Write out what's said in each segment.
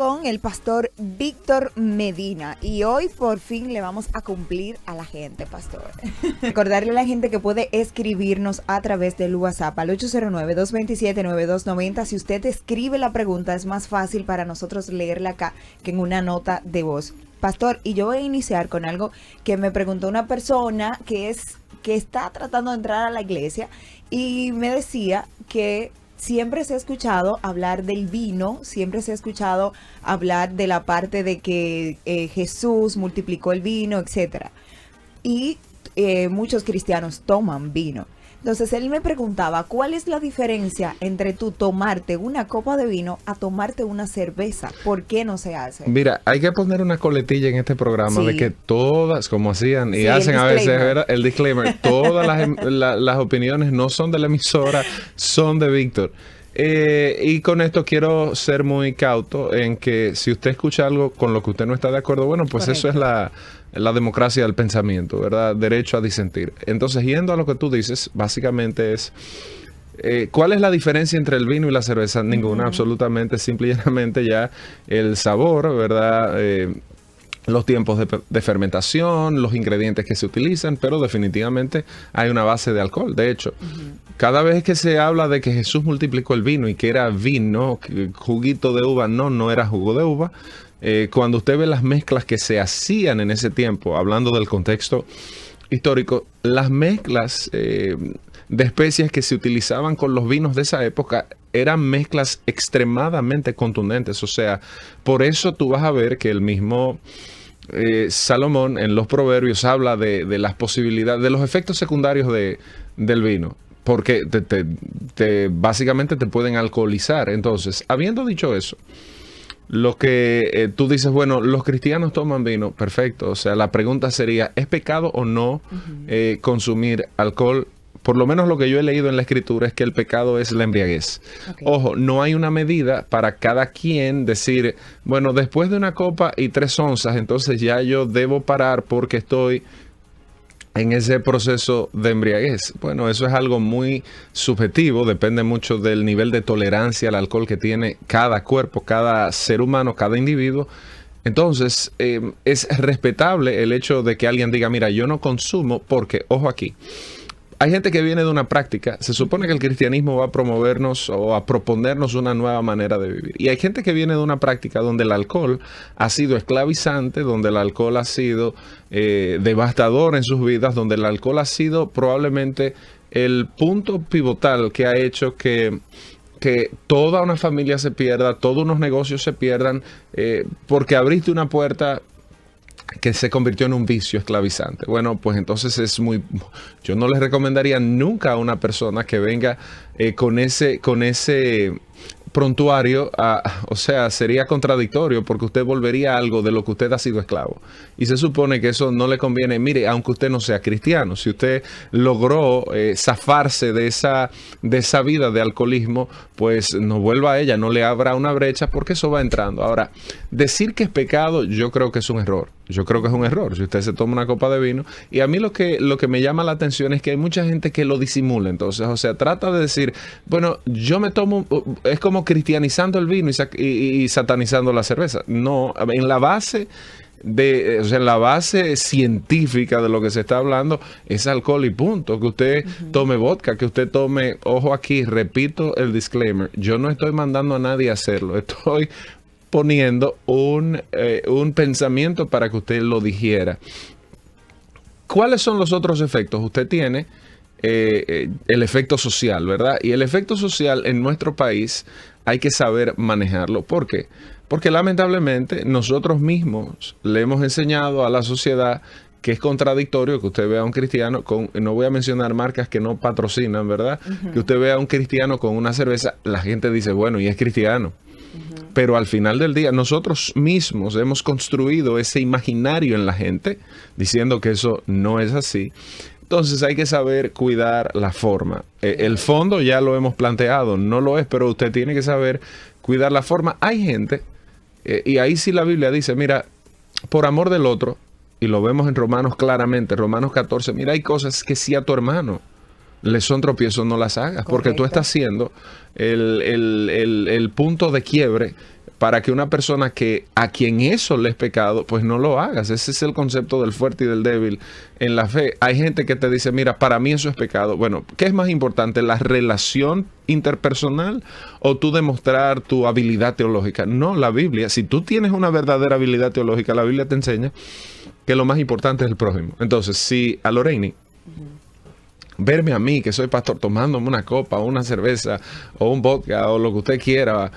con el pastor Víctor Medina y hoy por fin le vamos a cumplir a la gente, pastor. Recordarle a la gente que puede escribirnos a través del WhatsApp al 809-227-9290. Si usted escribe la pregunta es más fácil para nosotros leerla acá que en una nota de voz. Pastor, y yo voy a iniciar con algo que me preguntó una persona que está tratando de entrar a la iglesia y me decía que siempre se ha escuchado hablar del vino, siempre se ha escuchado hablar de la parte de que Jesús multiplicó el vino, etcétera. Y muchos cristianos toman vino. Entonces él me preguntaba, ¿cuál es la diferencia entre tú tomarte una copa de vino a tomarte una cerveza? ¿Por qué no se hace? Mira, hay que poner una coletilla en este programa de que todas, como hacían y hacen a veces, ¿verdad? El disclaimer, todas las opiniones no son de la emisora, son de Víctor. Y con esto quiero ser muy cauto en que si usted escucha algo con lo que usted no está de acuerdo, bueno, pues correcto. Eso es la democracia del pensamiento, ¿verdad? Derecho a disentir. Entonces, yendo a lo que tú dices, básicamente es, ¿cuál es la diferencia entre el vino y la cerveza? Ninguna, absolutamente, simple y llanamente ya el sabor, ¿verdad? Los tiempos de fermentación, los ingredientes que se utilizan, pero definitivamente hay una base de alcohol. De hecho, cada vez que se habla de que Jesús multiplicó el vino y que era vino, juguito de uva, no era jugo de uva. Cuando usted ve las mezclas que se hacían en ese tiempo, hablando del contexto histórico, las mezclas de especies que se utilizaban con los vinos de esa época eran mezclas extremadamente contundentes. O sea, por eso tú vas a ver que el mismo Salomón en los Proverbios habla de las posibilidades, de los efectos secundarios del vino. Porque básicamente te pueden alcoholizar. Entonces, habiendo dicho eso, lo que tú dices, bueno, los cristianos toman vino, perfecto. O sea, la pregunta sería, ¿es pecado o no consumir alcohol? Por lo menos lo que yo he leído en la escritura es que el pecado es la embriaguez. Okay. Ojo, no hay una medida para cada quien decir, bueno, después de una copa y 3 onzas, entonces ya yo debo parar porque estoy en ese proceso de embriaguez. Bueno, eso es algo muy subjetivo, depende mucho del nivel de tolerancia al alcohol que tiene cada cuerpo, cada ser humano, cada individuo. Entonces, es respetable el hecho de que alguien diga, mira, yo no consumo porque, ojo aquí, hay gente que viene de una práctica. Se supone que el cristianismo va a promovernos o a proponernos una nueva manera de vivir. Y hay gente que viene de una práctica donde el alcohol ha sido esclavizante, donde el alcohol ha sido devastador en sus vidas, donde el alcohol ha sido probablemente el punto pivotal que ha hecho que toda una familia se pierda, todos unos negocios se pierdan, porque abriste una puerta que se convirtió en un vicio esclavizante. Bueno, pues entonces yo no les recomendaría nunca a una persona que venga con ese prontuario, o sea, sería contradictorio porque usted volvería a algo de lo que usted ha sido esclavo. Y se supone que eso no le conviene. Mire, aunque usted no sea cristiano, si usted logró zafarse de esa vida de alcoholismo, pues no vuelva a ella, no le abra una brecha porque eso va entrando. Ahora, decir que es pecado, yo creo que es un error. Yo creo que es un error si usted se toma una copa de vino. Y a mí lo que me llama la atención es que hay mucha gente que lo disimula. Entonces, o sea, trata de decir, bueno, yo me tomo, es como cristianizando el vino y satanizando la cerveza. No, en la base en la base científica de lo que se está hablando es alcohol y punto. Que usted tome vodka, que usted tome, ojo aquí, repito el disclaimer, yo no estoy mandando a nadie a hacerlo, estoy poniendo un pensamiento para que usted lo digiera. ¿Cuáles son los otros efectos? Usted tiene el efecto social, ¿verdad? Y el efecto social en nuestro país hay que saber manejarlo. ¿Por qué? Porque lamentablemente nosotros mismos le hemos enseñado a la sociedad que es contradictorio que usted vea a un cristiano no voy a mencionar marcas que no patrocinan, ¿verdad? Que usted vea a un cristiano con una cerveza, la gente dice, bueno, y es cristiano. Pero al final del día, nosotros mismos hemos construido ese imaginario en la gente, diciendo que eso no es así. Entonces hay que saber cuidar la forma. El fondo ya lo hemos planteado, no lo es, pero usted tiene que saber cuidar la forma. Hay gente, y ahí sí la Biblia dice, mira, por amor del otro, y lo vemos en Romanos claramente, Romanos 14, mira, hay cosas que si a tu hermano le son tropiezos, no las hagas. Correcto. Porque tú estás siendo el punto de quiebre para que una persona a quien eso le es pecado, pues no lo hagas. Ese es el concepto del fuerte y del débil en la fe. Hay gente que te dice, mira, para mí eso es pecado. Bueno, ¿qué es más importante, la relación interpersonal o tú demostrar tu habilidad teológica? No, la Biblia, si tú tienes una verdadera habilidad teológica, la Biblia te enseña que lo más importante es el prójimo. Entonces, si a Lorraine verme a mí, que soy pastor, tomándome una copa, una cerveza o un vodka o lo que usted quiera,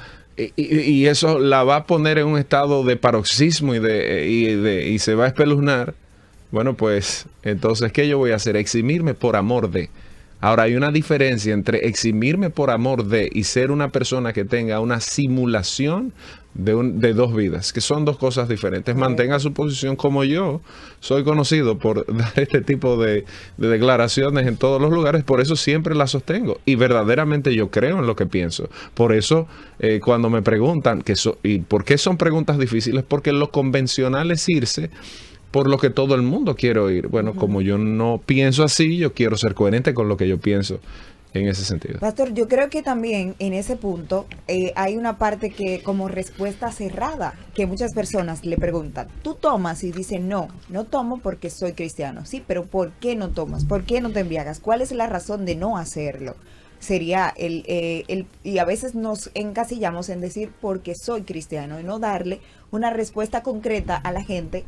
y eso la va a poner en un estado de paroxismo y se va a espeluznar, bueno, pues entonces, ¿qué yo voy a hacer? Eximirme por amor de. Ahora, hay una diferencia entre eximirme por amor de y ser una persona que tenga una simulación de dos vidas, que son dos cosas diferentes. Mantenga su posición, como yo soy conocido por dar este tipo de declaraciones en todos los lugares, por eso siempre las sostengo y verdaderamente yo creo en lo que pienso. Por eso cuando me preguntan ¿y por qué son preguntas difíciles? Porque lo convencional es irse por lo que todo el mundo quiere oír. Bueno, como yo no pienso así, yo quiero ser coherente con lo que yo pienso en ese sentido. Pastor, yo creo que también en ese punto hay una parte que como respuesta cerrada, que muchas personas le preguntan, ¿tú tomas? Y dicen, no tomo porque soy cristiano. Sí, pero ¿por qué no tomas? ¿Por qué no te embriagas? ¿Cuál es la razón de no hacerlo? Sería y a veces nos encasillamos en decir porque soy cristiano y no darle una respuesta concreta a la gente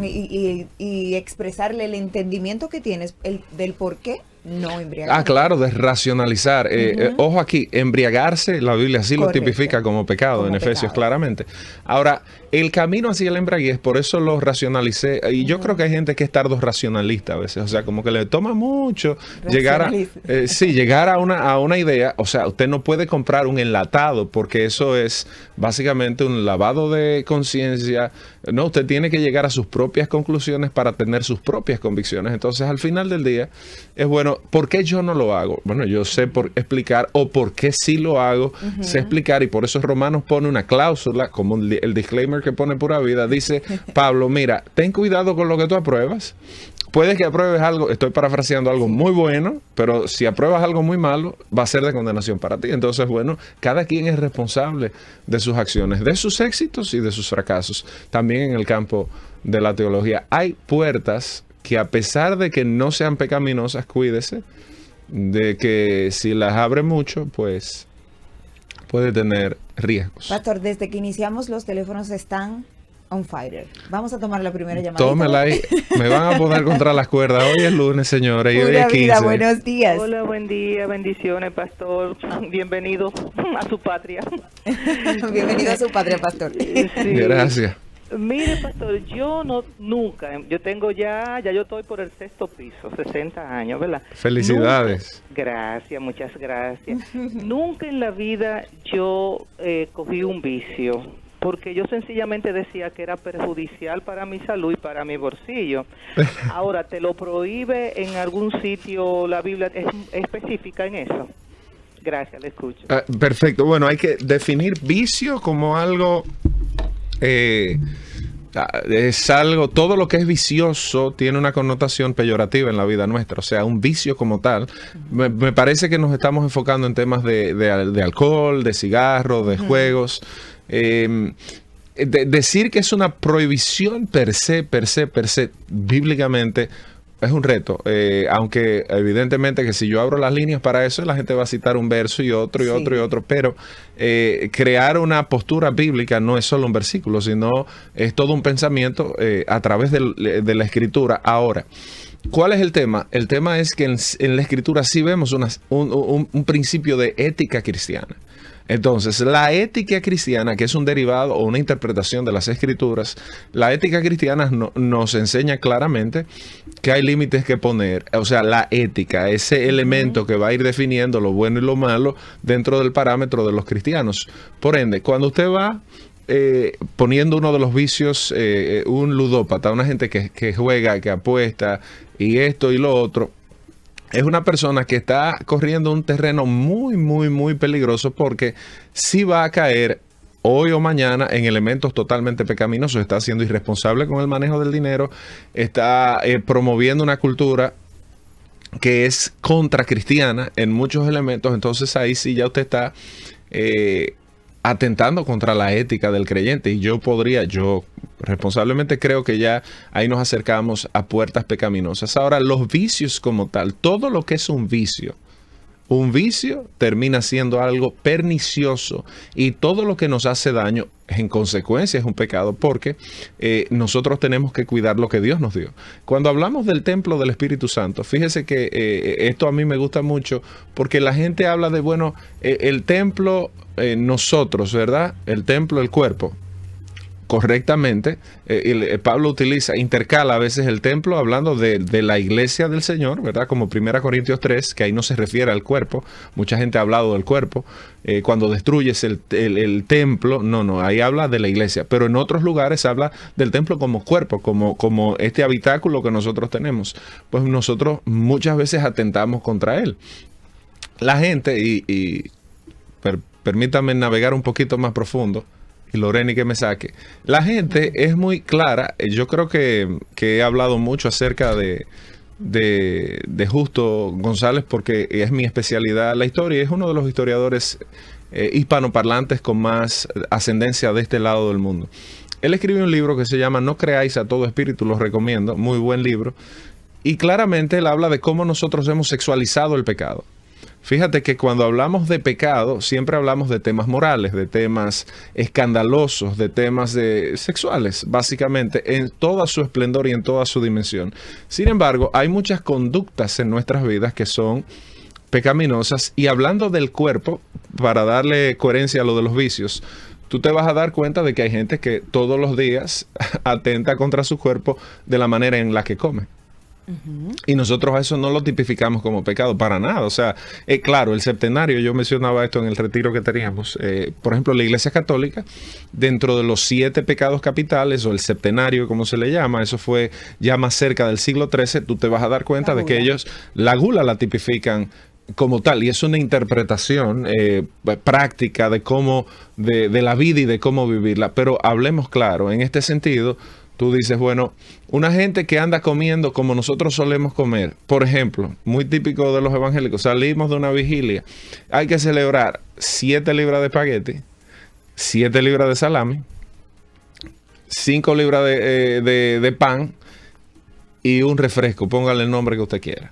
y expresarle el entendimiento que tienes del por qué no embriagarse. Claro, de racionalizar. Ojo aquí, embriagarse, la Biblia sí lo tipifica como pecado en Efesios claramente. Ahora, el camino hacia la embriaguez, por eso lo racionalicé. Y yo creo que hay gente que es tardo racionalista a veces. O sea, como que le toma mucho llegar a una idea. O sea, usted no puede comprar un enlatado porque eso es básicamente un lavado de conciencia. No, usted tiene que llegar a sus propias conclusiones para tener sus propias convicciones. Entonces, al final del día, es bueno, ¿por qué yo no lo hago? Bueno, yo sé explicar, o por qué sí lo hago, sé explicar, y por eso Romanos pone una cláusula, como el disclaimer que pone Pura Vida, dice, Pablo, mira, ten cuidado con lo que tú apruebas. Puede que apruebes algo, estoy parafraseando algo muy bueno, pero si apruebas algo muy malo, va a ser de condenación para ti. Entonces, bueno, cada quien es responsable de sus acciones, de sus éxitos y de sus fracasos. También en el campo de la teología hay puertas que, a pesar de que no sean pecaminosas, cuídese de que si las abre mucho, pues puede tener riesgos. Pastor, desde que iniciamos los teléfonos están on fire. Vamos a tomar la primera llamada. Tómela ahí. Me van a poner contra las cuerdas. Hoy es lunes, señores, y hoy es 15. Vida, buenos días. Hola, buen día, bendiciones, pastor. Bienvenido a su patria. Bienvenido a su patria, pastor. Sí. Gracias. Mire, pastor, yo nunca, yo tengo ya yo estoy por el 6º piso, 60 años, ¿verdad? Felicidades. Nunca, gracias, muchas gracias. Nunca en la vida yo cogí un vicio, porque yo sencillamente decía que era perjudicial para mi salud y para mi bolsillo. Ahora, ¿te lo prohíbe en algún sitio la Biblia es específica en eso? Gracias, le escucho. Perfecto. Bueno, hay que definir vicio como algo... es algo, todo lo que es vicioso tiene una connotación peyorativa en la vida nuestra, o sea, un vicio como tal. Me parece que nos estamos enfocando en temas de alcohol, de cigarro, de juegos. Decir que es una prohibición per se, bíblicamente, es un reto, aunque evidentemente que si yo abro las líneas para eso, la gente va a citar un verso y otro y otro y otro, pero crear una postura bíblica no es solo un versículo, sino es todo un pensamiento a través de la escritura. Ahora, ¿cuál es el tema? El tema es que en la escritura sí vemos un principio de ética cristiana. Entonces, la ética cristiana, que es un derivado o una interpretación de las escrituras, la ética cristiana nos enseña claramente que hay límites que poner. O sea, la ética, ese elemento que va a ir definiendo lo bueno y lo malo dentro del parámetro de los cristianos. Por ende, cuando usted va poniendo uno de los vicios, un ludópata, una gente que juega, que apuesta y esto y lo otro, es una persona que está corriendo un terreno muy, muy, muy peligroso, porque sí va a caer hoy o mañana en elementos totalmente pecaminosos. Está siendo irresponsable con el manejo del dinero, está promoviendo una cultura que es contracristiana en muchos elementos. Entonces ahí sí ya usted está atentando contra la ética del creyente. Y yo responsablemente creo que ya ahí nos acercamos a puertas pecaminosas. Ahora, los vicios como tal, todo lo que es un vicio termina siendo algo pernicioso, y todo lo que nos hace daño en consecuencia es un pecado, porque nosotros tenemos que cuidar lo que Dios nos dio. Cuando hablamos del templo del Espíritu Santo, fíjese que esto a mí me gusta mucho, porque la gente habla de, bueno, el templo, nosotros, ¿verdad? El templo, el cuerpo. Correctamente, Pablo intercala a veces el templo hablando de la iglesia del Señor, ¿verdad? Como 1 Corintios 3, que ahí no se refiere al cuerpo. Mucha gente ha hablado del cuerpo. Cuando destruyes el templo, no, ahí habla de la iglesia. Pero en otros lugares habla del templo como cuerpo, como este habitáculo que nosotros tenemos. Pues nosotros muchas veces atentamos contra él. La gente, permítame navegar un poquito más profundo, y Loreni que me saque. La gente es muy clara. Yo creo que he hablado mucho acerca de Justo González, porque es mi especialidad la historia. Es uno de los historiadores hispanoparlantes con más ascendencia de este lado del mundo. Él escribe un libro que se llama No creáis a todo espíritu, lo recomiendo, muy buen libro. Y claramente él habla de cómo nosotros hemos sexualizado el pecado. Fíjate que cuando hablamos de pecado, siempre hablamos de temas morales, de temas escandalosos, de temas sexuales, básicamente, en toda su esplendor y en toda su dimensión. Sin embargo, hay muchas conductas en nuestras vidas que son pecaminosas. Y hablando del cuerpo, para darle coherencia a lo de los vicios, tú te vas a dar cuenta de que hay gente que todos los días atenta contra su cuerpo de la manera en la que come. Y nosotros a eso no lo tipificamos como pecado para nada. O sea, claro, el septenario, yo mencionaba esto en el retiro que teníamos. Por ejemplo, la Iglesia Católica, dentro de los 7 pecados capitales, o el septenario, como se le llama, eso fue ya más cerca del siglo XIII, tú te vas a dar cuenta de que ellos la gula la tipifican como tal, y es una interpretación práctica de cómo, de la vida y de cómo vivirla. Pero hablemos claro, en este sentido, tú dices, bueno, una gente que anda comiendo como nosotros solemos comer, por ejemplo, muy típico de los evangélicos, salimos de una vigilia, hay que celebrar 7 libras de espagueti, 7 libras de salami, 5 libras de pan y un refresco, póngale el nombre que usted quiera.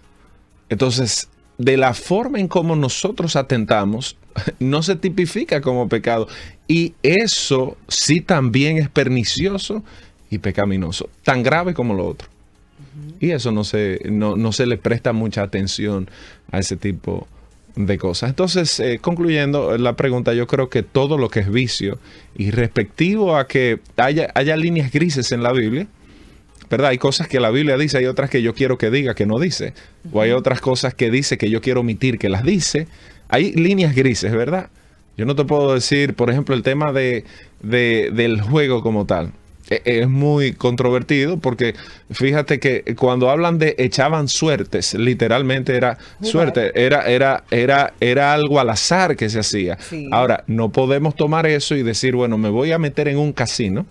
Entonces, de la forma en cómo nosotros atentamos, no se tipifica como pecado. Y eso sí también es pernicioso y pecaminoso, tan grave como lo otro. Y eso no se le presta mucha atención a ese tipo de cosas. Entonces, concluyendo la pregunta, yo creo que todo lo que es vicio, y respectivo a que haya líneas grises en la Biblia, ¿verdad? Hay cosas que la Biblia dice, hay otras que yo quiero que diga que no dice, o hay otras cosas que dice que yo quiero omitir que las dice. Hay líneas grises, ¿verdad? Yo no te puedo decir, por ejemplo, el tema del juego como tal. Es muy controvertido, porque fíjate que cuando hablan de echaban suertes, literalmente era suerte, era algo al azar que se hacía. Sí. Ahora, no podemos tomar eso y decir, bueno, me voy a meter en un casino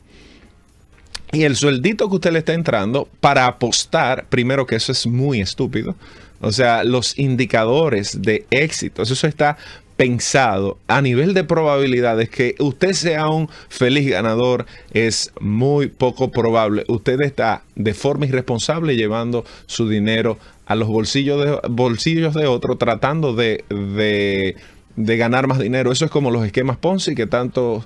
y el sueldito que usted le está entrando para apostar, primero que eso es muy estúpido. O sea, los indicadores de éxito, eso está pensado a nivel de probabilidades. Que usted sea un feliz ganador es muy poco probable. Usted está de forma irresponsable llevando su dinero a los bolsillos de otro, tratando de ganar más dinero. Eso es como los esquemas Ponzi que tanto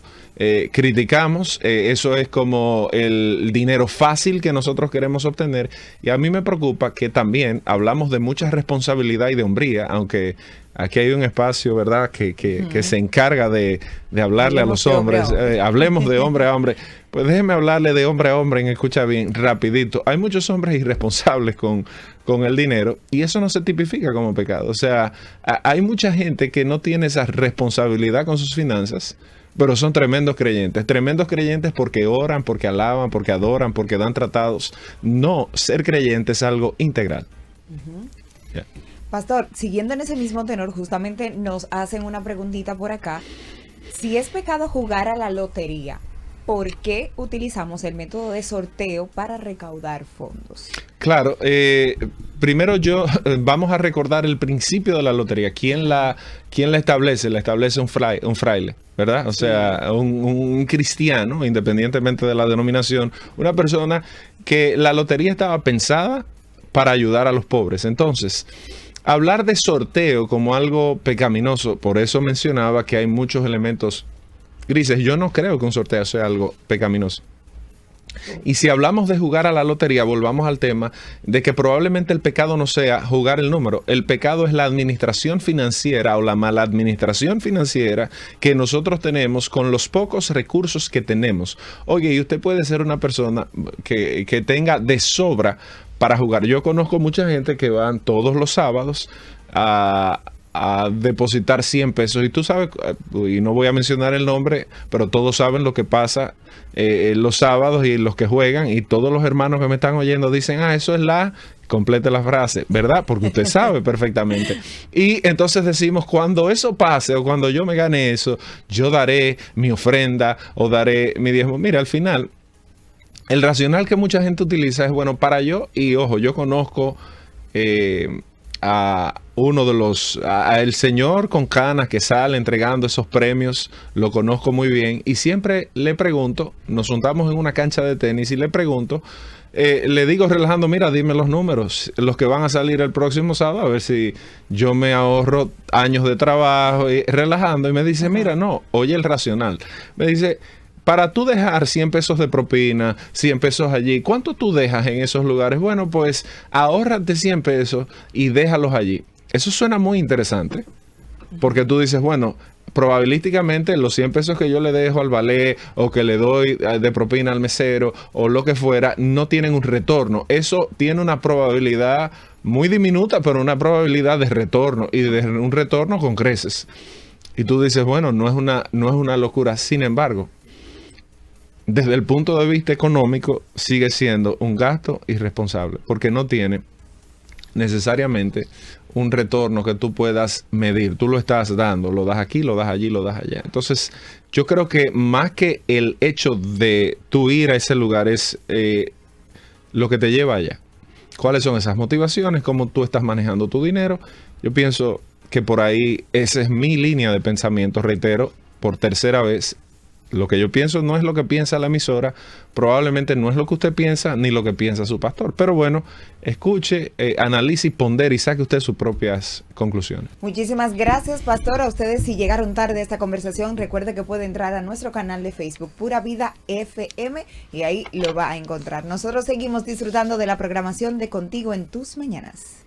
criticamos. Eso es como el dinero fácil que nosotros queremos obtener. Y a mí me preocupa que también hablamos de mucha responsabilidad y de hombría, aunque aquí hay un espacio, ¿verdad?, que se encarga de hablarle a los hombres. Hablemos de hombre a hombre. Pues déjeme hablarle de hombre a hombre, en Escucha Bien, rapidito. Hay muchos hombres irresponsables con el dinero, y eso no se tipifica como pecado. O sea, hay mucha gente que no tiene esa responsabilidad con sus finanzas, pero son tremendos creyentes porque oran, porque alaban, porque adoran, porque dan tratados. No, ser creyente es algo integral. Yeah. Pastor, siguiendo en ese mismo tenor, justamente nos hacen una preguntita por acá. Si es pecado jugar a la lotería, por qué utilizamos el método de sorteo para recaudar fondos. Claro, primero vamos a recordar el principio de la lotería. ¿Quién la establece? La establece un fraile, ¿verdad? O sea, un cristiano, independientemente de la denominación, una persona que la lotería estaba pensada para ayudar a los pobres. Entonces, hablar de sorteo como algo pecaminoso, por eso mencionaba que hay muchos elementos grises. Yo no creo que un sorteo sea algo pecaminoso. Y si hablamos de jugar a la lotería, volvamos al tema de que probablemente el pecado no sea jugar el número. El pecado es la administración financiera o la mala administración financiera que nosotros tenemos con los pocos recursos que tenemos. Oye, y usted puede ser una persona que tenga de sobra para jugar. Yo conozco mucha gente que van todos los sábados a depositar 100 pesos. Y tú sabes, y no voy a mencionar el nombre, pero todos saben lo que pasa los sábados y los que juegan. Y todos los hermanos que me están oyendo dicen, eso es complete la frase, ¿verdad? Porque usted sabe perfectamente. Y entonces decimos, cuando eso pase o cuando yo me gane eso, yo daré mi ofrenda o daré mi diezmo. Mira, al final, el racional que mucha gente utiliza es, bueno, para yo, y ojo, yo conozco a uno de el señor con canas que sale entregando esos premios, lo conozco muy bien y siempre le pregunto, nos juntamos en una cancha de tenis y le pregunto, le digo relajando, mira, dime los números, los que van a salir el próximo sábado, a ver si yo me ahorro años de trabajo, y relajando, y me dice, mira, no, oye el racional, me dice, para tú dejar 100 pesos de propina, 100 pesos allí, ¿cuánto tú dejas en esos lugares? Bueno, pues ahórrate 100 pesos y déjalos allí. Eso suena muy interesante, porque tú dices, bueno, probabilísticamente los 100 pesos que yo le dejo al ballet o que le doy de propina al mesero o lo que fuera, no tienen un retorno. Eso tiene una probabilidad muy diminuta, pero una probabilidad de retorno y de un retorno con creces. Y tú dices, bueno, no es una locura. Sin embargo, desde el punto de vista económico, sigue siendo un gasto irresponsable, porque no tiene necesariamente un retorno que tú puedas medir. Tú lo estás dando, lo das aquí, lo das allí, lo das allá. Entonces, yo creo que más que el hecho de tú ir a ese lugar es lo que te lleva allá. ¿Cuáles son esas motivaciones? ¿Cómo tú estás manejando tu dinero? Yo pienso que por ahí esa es mi línea de pensamiento. Reitero, por tercera vez, lo que yo pienso no es lo que piensa la emisora, probablemente no es lo que usted piensa ni lo que piensa su pastor. Pero bueno, escuche, analice y pondere y saque usted sus propias conclusiones. Muchísimas gracias, pastor. A ustedes, si llegaron tarde a esta conversación, recuerde que puede entrar a nuestro canal de Facebook, Pura Vida FM, y ahí lo va a encontrar. Nosotros seguimos disfrutando de la programación de Contigo en tus Mañanas.